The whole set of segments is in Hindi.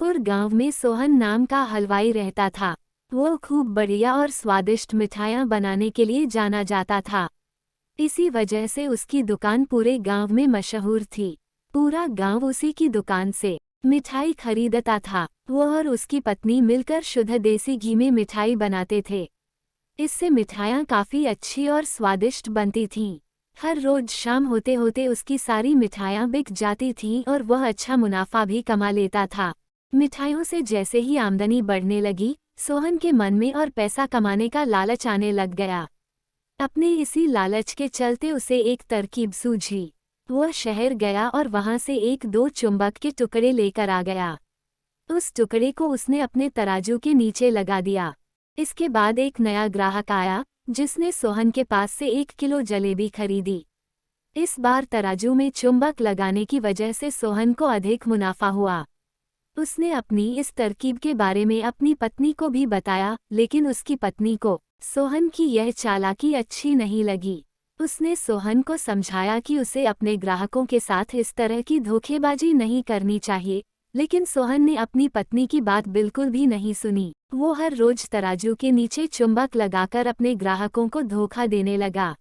रामपुर गांव में सोहन नाम का हलवाई रहता था। वो खूब बढ़िया और स्वादिष्ट मिठाइयाँ बनाने के लिए जाना जाता था। इसी वजह से उसकी दुकान पूरे गांव में मशहूर थी। पूरा गांव उसी की दुकान से मिठाई खरीदता था। वो और उसकी पत्नी मिलकर शुद्ध देसी घी में मिठाई बनाते थे। इससे मिठाइयाँ काफ़ी अच्छी और स्वादिष्ट बनती थीं। हर रोज शाम होते होते उसकी सारी मिठाइयाँ बिक जाती थीं और वह अच्छा मुनाफा भी कमा लेता था। मिठाइयों से जैसे ही आमदनी बढ़ने लगी, सोहन के मन में और पैसा कमाने का लालच आने लग गया। अपने इसी लालच के चलते उसे एक तरकीब सूझी। वह शहर गया और वहां से एक दो चुंबक के टुकड़े लेकर आ गया। उस टुकड़े को उसने अपने तराजू के नीचे लगा दिया। इसके बाद एक नया ग्राहक आया, जिसने सोहन के पास से 1 किलो जलेबी खरीदी। इस बार तराजू में चुंबक लगाने की वजह से सोहन को अधिक मुनाफा हुआ। उसने अपनी इस तरकीब के बारे में अपनी पत्नी को भी बताया, लेकिन उसकी पत्नी को सोहन की यह चालाकी अच्छी नहीं लगी। उसने सोहन को समझाया कि उसे अपने ग्राहकों के साथ इस तरह की धोखेबाजी नहीं करनी चाहिए, लेकिन सोहन ने अपनी पत्नी की बात बिल्कुल भी नहीं सुनी। वो हर रोज तराजू के नीचे चुंबक लगाकर अपने ग्राहकों को धोखा देने लगा।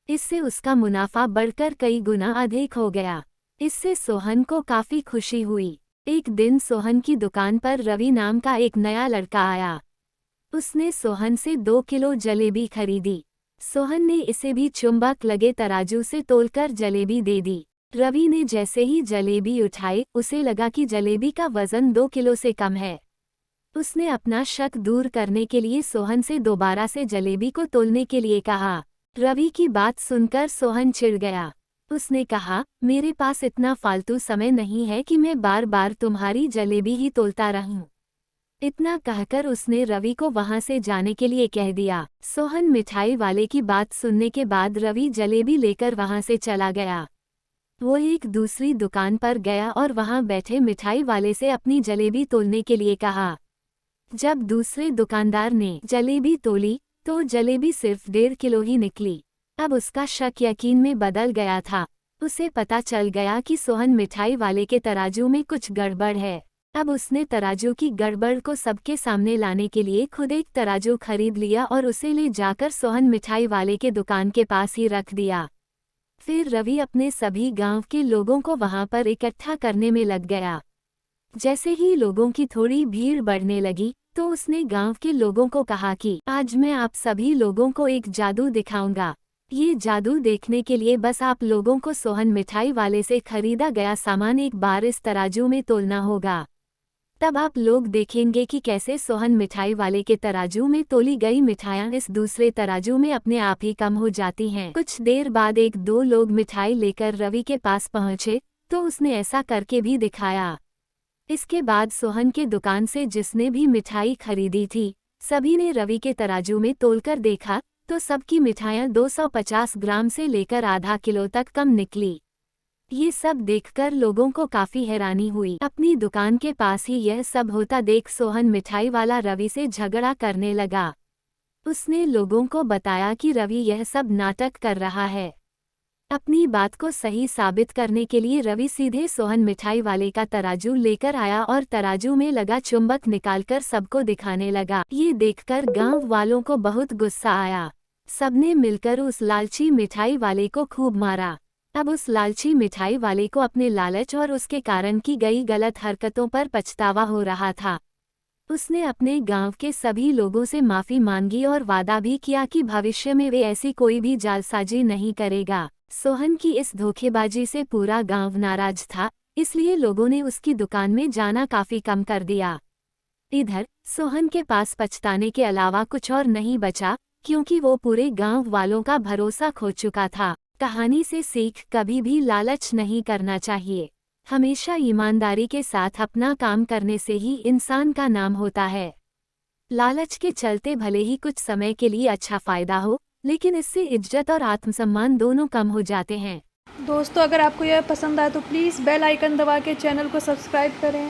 इससे उसका मुनाफा बढ़कर कई गुना अधिक हो गया। इससे सोहन को काफी खुशी हुई। एक दिन सोहन की दुकान पर रवि नाम का एक नया लड़का आया। उसने सोहन से 2 किलो जलेबी खरीदी। सोहन ने इसे भी चुंबक लगे तराजू से तोलकर जलेबी दे दी। रवि ने जैसे ही जलेबी उठाई, उसे लगा कि जलेबी का वजन 2 किलो से कम है। उसने अपना शक दूर करने के लिए सोहन से दोबारा से जलेबी को तोलने के लिए कहा। रवि की बात सुनकर सोहन चिढ़ गया। उसने कहा, मेरे पास इतना फालतू समय नहीं है कि मैं बार बार तुम्हारी जलेबी ही तोलता रहूं। इतना कहकर उसने रवि को वहां से जाने के लिए कह दिया। सोहन मिठाई वाले की बात सुनने के बाद रवि जलेबी लेकर वहां से चला गया। वो एक दूसरी दुकान पर गया और वहां बैठे मिठाई वाले से अपनी जलेबी तोलने के लिए कहा। जब दूसरे दुकानदार ने जलेबी तोली, तो जलेबी सिर्फ 1.5 किलो ही निकली। अब उसका शक यकीन में बदल गया था। उसे पता चल गया कि सोहन मिठाई वाले के तराजू में कुछ गड़बड़ है। अब उसने तराजू की गड़बड़ को सबके सामने लाने के लिए खुद एक तराजू खरीद लिया और उसे ले जाकर सोहन मिठाई वाले के दुकान के पास ही रख दिया। फिर रवि अपने सभी गांव के लोगों को वहां पर इकट्ठा करने में लग गया। जैसे ही लोगों की थोड़ी भीड़ बढ़ने लगी, तो उसने गांव के लोगों को कहा कि आज मैं आप सभी लोगों को एक जादू दिखाऊंगा। ये जादू देखने के लिए बस आप लोगों को सोहन मिठाई वाले से खरीदा गया सामान एक बार इस तराजू में तोलना होगा। तब आप लोग देखेंगे कि कैसे सोहन मिठाई वाले के तराजू में तोली गई मिठाइयाँ इस दूसरे तराजू में अपने आप ही कम हो जाती हैं। कुछ देर बाद एक दो लोग मिठाई लेकर रवि के पास पहुंचे, तो उसने ऐसा करके भी दिखाया। इसके बाद सोहन के दुकान से जिसने भी मिठाई खरीदी थी, सभी ने रवि के तराजू में तोलकर देखा, तो सबकी मिठाइयाँ 250 ग्राम से लेकर आधा किलो तक कम निकली। ये सब देखकर लोगों को काफी हैरानी हुई। अपनी दुकान के पास ही यह सब होता देख सोहन मिठाई वाला रवि से झगड़ा करने लगा। उसने लोगों को बताया कि रवि यह सब नाटक कर रहा है। अपनी बात को सही साबित करने के लिए रवि सीधे सोहन मिठाई वाले का तराजू लेकर आया और तराजू में लगा चुंबक निकालकर सबको दिखाने लगा। ये देखकर गांव वालों को बहुत गुस्सा आया। सबने मिलकर उस लालची मिठाई वाले को खूब मारा। अब उस लालची मिठाई वाले को अपने लालच और उसके कारण की गई गलत हरकतों पर पछतावा हो रहा था। उसने अपने गांव के सभी लोगों से माफी मांगी और वादा भी किया कि भविष्य में वे ऐसी कोई भी जालसाजी नहीं करेगा। सोहन की इस धोखेबाजी से पूरा गांव नाराज था, इसलिए लोगों ने उसकी दुकान में जाना काफी कम कर दिया। इधर सोहन के पास पछताने के अलावा कुछ और नहीं बचा, क्योंकि वो पूरे गांव वालों का भरोसा खो चुका था। कहानी से सीख, कभी भी लालच नहीं करना चाहिए। हमेशा ईमानदारी के साथ अपना काम करने से ही इंसान का नाम होता है। लालच के चलते भले ही कुछ समय के लिए अच्छा फायदा हो, लेकिन इससे इज्जत और आत्मसम्मान दोनों कम हो जाते हैं। दोस्तों, अगर आपको यह पसंद आए तो प्लीज़ बेल आइकन दबा के चैनल को सब्सक्राइब करें।